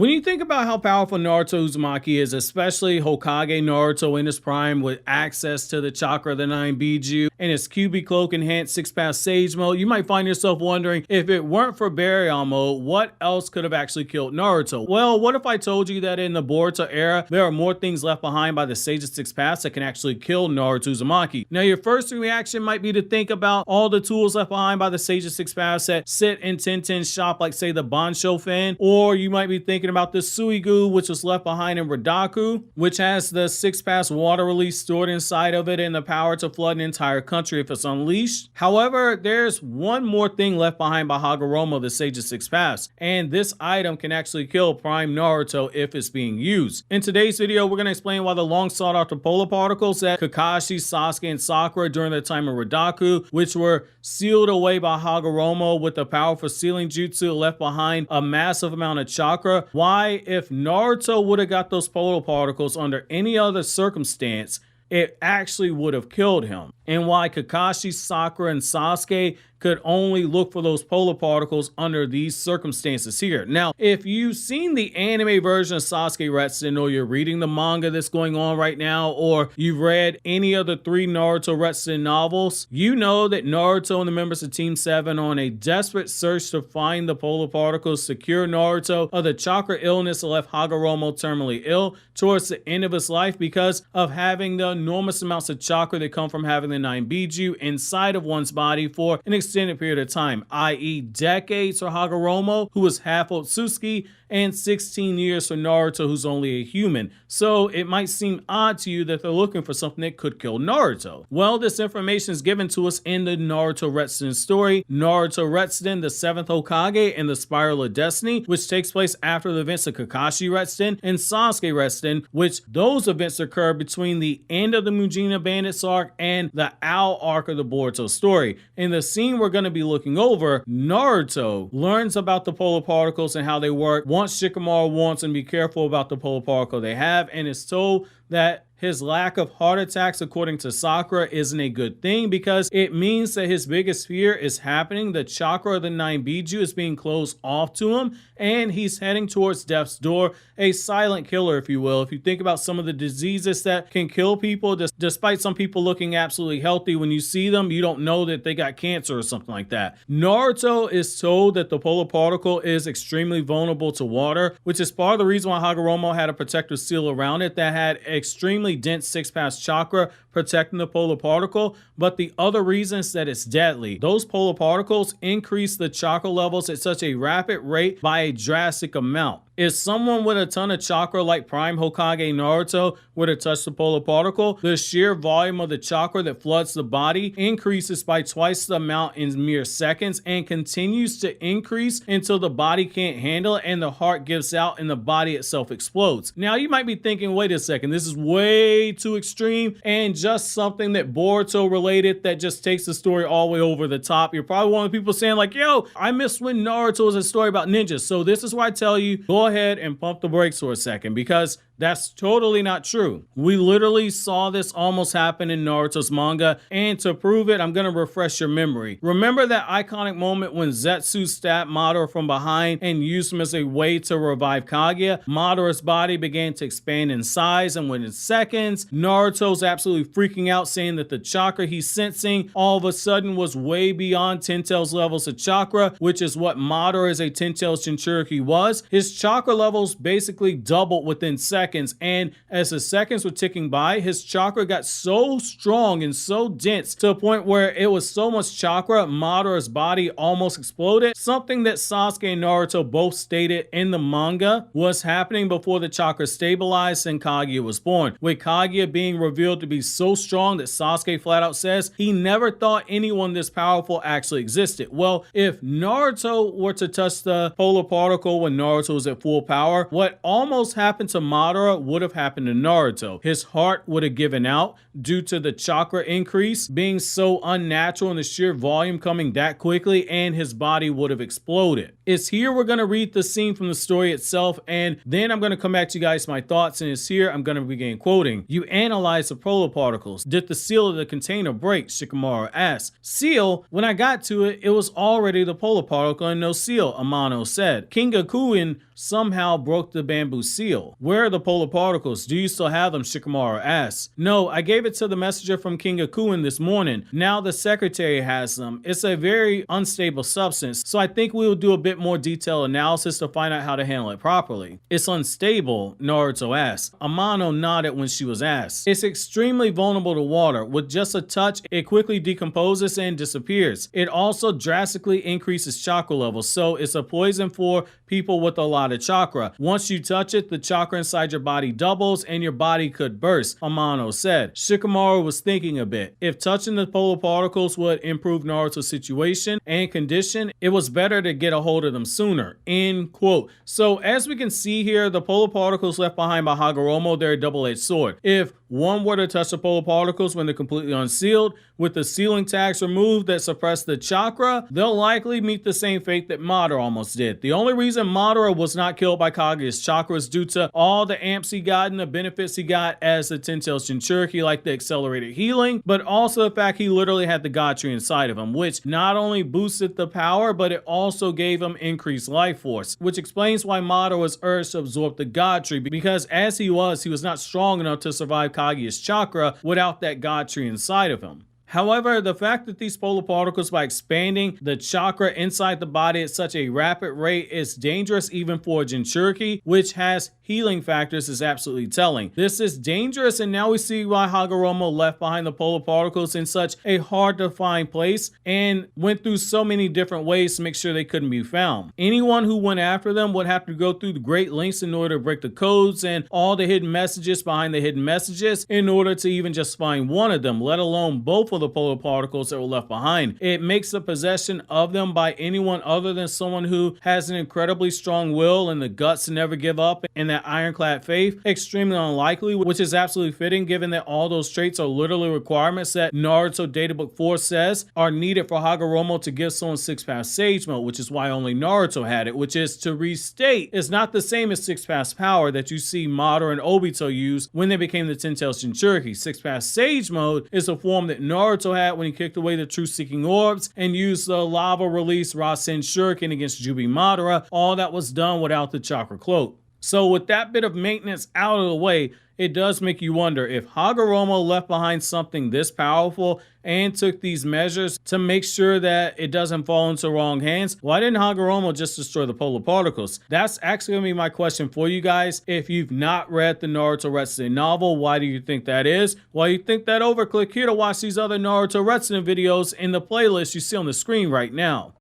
When you think about how powerful Naruto Uzumaki is, especially Hokage Naruto in his prime with access to the chakra of the 9 Biju and his QB cloak enhanced 6-pass Sage mode, you might find yourself wondering, if it weren't for Baryon mode, what else could have actually killed Naruto? Well, what if I told you that in the Boruto era, there are more things left behind by the Sage of 6 pass that can actually kill Naruto Uzumaki? Now, your first reaction might be to think about all the tools left behind by the Sage of 6 pass that sit in Tenten's shop, like say the Bansho fan, or you might be thinking about the Suigu, which was left behind in Radaku, which has the 6-pass water release stored inside of it and the power to flood an entire country if it's unleashed. However, there's one more thing left behind by Hagoromo, the Sage of 6 pass, and this item can actually kill Prime Naruto if it's being used. In today's video, we're going to explain why the long sought after polar particles that Kakashi, Sasuke, and Sakura during their time in Radaku, which were sealed away by Hagoromo with the powerful sealing jutsu, left behind a massive amount of chakra. Why, if Naruto would have got those polar particles under any other circumstance, it actually would have killed him. And why Kakashi, Sakura, and Sasuke could only look for those polar particles under these circumstances here. Now, if you've seen the anime version of Sasuke Retsuden, or you're reading the manga that's going on right now, or you've read any of the 3 Naruto Retsuden novels, you know that Naruto and the members of Team 7 are on a desperate search to find the polar particles to cure Naruto of the chakra illness that left Hagoromo terminally ill towards the end of his life because of having the enormous amounts of chakra that come from having the 9 Biju inside of one's body for an extended period of time, i.e. decades for Hagoromo, who was half Otsutsuki, and 16 years for Naruto, who's only a human. So it might seem odd to you that they're looking for something that could kill Naruto. Well, this information is given to us in the Naruto Retsuden story, Naruto Retsuden, the 7th Hokage, and the Spiral of Destiny, which takes place after the events of Kakashi Retsuden and Sasuke Retsuden, which those events occur between the end of the Mujina Bandits arc and the Owl arc of the Boruto story. In the scene we're going to be looking over, Naruto learns about the polar particles and how they work once Shikamaru warns him to be careful about the polar particle they have, and is told that his lack of heart attacks, according to Sakura, isn't a good thing because it means that his biggest fear is happening. The chakra of the 9 Biju is being closed off to him, and he's heading towards death's door, a silent killer, if you will. If you think about some of the diseases that can kill people, despite some people looking absolutely healthy, when you see them, you don't know that they got cancer or something like that. Naruto is told that the polar particle is extremely vulnerable to water, which is part of the reason why Hagoromo had a protective seal around it that had extremely dense 6-pass chakra protecting the polar particle, but the other reason is that it's deadly. Those polar particles increase the chakra levels at such a rapid rate by a drastic amount. If someone with a ton of chakra like Prime Hokage Naruto were to touch the polar particle, the sheer volume of the chakra that floods the body increases by twice the amount in mere seconds and continues to increase until the body can't handle it and the heart gives out and the body itself explodes. Now you might be thinking, wait a second, this is way too extreme and just something that Boruto related that just takes the story all the way over the top. You're probably one of the people saying like, yo, I missed when Naruto was a story about ninjas. So this is why I tell you, go ahead and pump the brakes for a second, because that's totally not true. We literally saw this almost happen in Naruto's manga, and to prove it, I'm gonna refresh your memory. Remember that iconic moment when Zetsu stabbed Madara from behind and used him as a way to revive Kaguya? Madara's body began to expand in size, and within seconds, Naruto's absolutely freaking out, saying that the chakra he's sensing all of a sudden was way beyond Ten-Tails levels of chakra, which is what Madara as a Ten-Tails Jinchuriki was. His chakra levels basically doubled within seconds, and as the seconds were ticking by, his chakra got so strong and so dense to a point where it was so much chakra, Madara's body almost exploded. Something that Sasuke and Naruto both stated in the manga was happening before the chakra stabilized and Kaguya was born, with Kaguya being revealed to be so strong that Sasuke flat out says he never thought anyone this powerful actually existed. Well, if Naruto were to touch the polar particle when Naruto was at full power, what almost happened to Madara would have happened to Naruto. His heart would have given out due to the chakra increase being so unnatural and the sheer volume coming that quickly, and his body would have exploded. It's here we're going to read the scene from the story itself, and then I'm going to come back to you guys my thoughts, and it's here I'm going to begin quoting. You analyze the polar particles. Did the seal of the container break? Shikamaru asked. Seal? When I got to it, it was already the polar particle and no seal, Amano said. Kingakuin somehow broke the bamboo seal. Where are the polar particles? Do you still have them? Shikamaru asks. No, I gave it to the messenger from King Akuin this morning. Now the secretary has them. It's a very unstable substance, so I think we will do a bit more detailed analysis to find out how to handle it properly. It's unstable? Naruto asked. Amano nodded when she was asked. It's extremely vulnerable to water. With just a touch, it quickly decomposes and disappears. It also drastically increases chakra levels, so it's a poison for people with a lot of chakra. Once you touch it, the chakra inside your body doubles and your body could burst, Amano said. Shikamaru was thinking a bit. If touching the polar particles would improve Naruto's situation and condition, it was better to get a hold of them sooner. End quote. So as we can see here, the polar particles left behind by Hagoromo, they're a double-edged sword. If one were to touch the polar particles when they're completely unsealed, with the sealing tags removed that suppress the chakra, they'll likely meet the same fate that Madara almost did. The only reason Madara was not killed by Kaguya's chakra is due to all the amps he got and the benefits he got as the Ten-Tailed Jinchuriki, like the accelerated healing, but also the fact he literally had the God Tree inside of him, which not only boosted the power, but it also gave him increased life force, which explains why Madara was urged to absorb the God Tree, because as he was not strong enough to survive Kaguya's chakra without that God Tree inside of him. However, the fact that these polar particles, by expanding the chakra inside the body at such a rapid rate, is dangerous even for a Jinchuriki, which has healing factors, is absolutely telling. This is dangerous, and now we see why Hagoromo left behind the polar particles in such a hard to find place and went through so many different ways to make sure they couldn't be found. Anyone who went after them would have to go through the great lengths in order to break the codes and all the hidden messages behind the hidden messages in order to even just find one of them, let alone both of the polar particles that were left behind. It makes the possession of them by anyone other than someone who has an incredibly strong will and the guts to never give up and that ironclad faith extremely unlikely, which is absolutely fitting given that all those traits are literally requirements that Naruto Databook 4 says are needed for Hagoromo to give someone 6-path Sage Mode, which is why only Naruto had it, which is, to restate, is not the same as 6-path power that you see Madara and Obito use when they became the Ten-Tailed Jinchuriki. 6-path Sage Mode is a form that Naruto had when he kicked away the truth-seeking orbs and used the lava-release Rasen Shuriken against Juubi Madara. All that was done without the chakra cloak. So with that bit of maintenance out of the way, it does make you wonder if Hagoromo left behind something this powerful and took these measures to make sure that it doesn't fall into wrong hands. Why didn't Hagoromo just destroy the polar particles? That's actually going to be my question for you guys. If you've not read the Naruto Retsuden novel, why do you think that is? Why do you think that over? Click here to watch these other Naruto Retsuden videos in the playlist you see on the screen right now.